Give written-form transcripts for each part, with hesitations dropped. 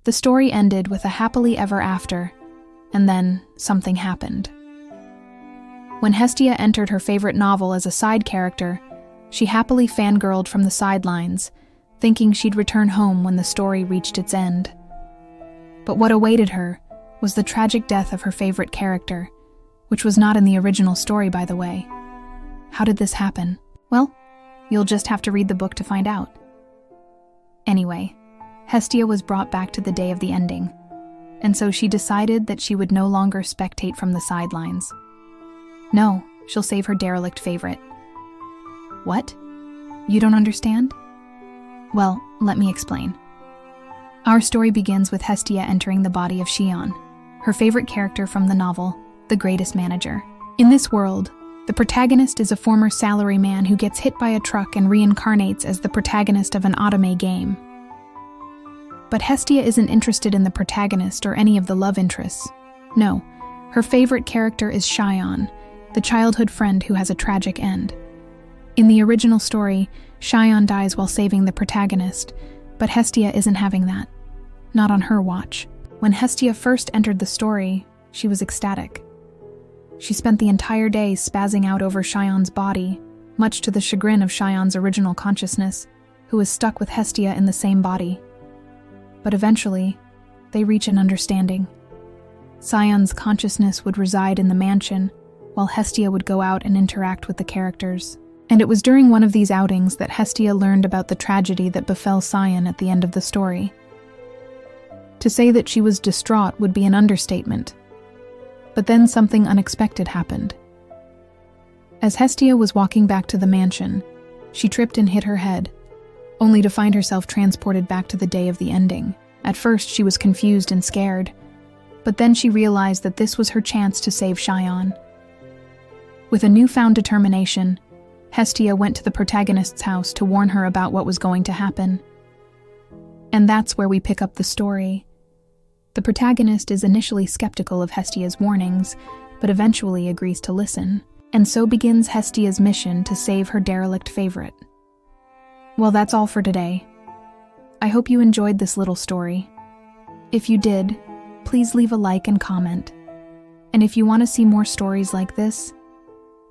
The story ended with a happily ever after, and then something happened. When Hestia entered her favorite novel as a side character, she happily fangirled from the sidelines, thinking she'd return home when the story reached its end. But what awaited her was the tragic death of her favorite character, which was not in the original story, by the way. How did this happen? Well, you'll just have to read the book to find out. Anyway, Hestia was brought back to the day of the ending, and so she decided that she would no longer spectate from the sidelines. No, she'll save her derelict favorite. What? You don't understand? Well, let me explain. Our story begins with Hestia entering the body of Xion, her favorite character from the novel, The Greatest Manager. In this world, the protagonist is a former salaryman who gets hit by a truck and reincarnates as the protagonist of an anime game. But Hestia isn't interested in the protagonist or any of the love interests. No, her favorite character is Xion, the childhood friend who has a tragic end. In the original story, Xion dies while saving the protagonist, but Hestia isn't having that. Not on her watch. When Hestia first entered the story, she was ecstatic. She spent the entire day spazzing out over Xion's body, much to the chagrin of Xion's original consciousness, who is stuck with Hestia in the same body. But eventually, they reach an understanding. Xion's consciousness would reside in the mansion, while Hestia would go out and interact with the characters. And it was during one of these outings that Hestia learned about the tragedy that befell Xion at the end of the story. To say that she was distraught would be an understatement. But then something unexpected happened. As Hestia was walking back to the mansion, she tripped and hit her head, only to find herself transported back to the day of the ending. At first, she was confused and scared, but then she realized that this was her chance to save Xion. With a newfound determination, Hestia went to the protagonist's house to warn her about what was going to happen. And that's where we pick up the story. The protagonist is initially skeptical of Hestia's warnings, but eventually agrees to listen. And so begins Hestia's mission to save her derelict favorite. Well, that's all for today. I hope you enjoyed this little story. If you did, please leave a like and comment. And if you want to see more stories like this,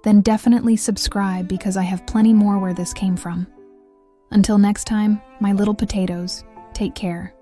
then definitely subscribe because I have plenty more where this came from. Until next time, my little potatoes, take care.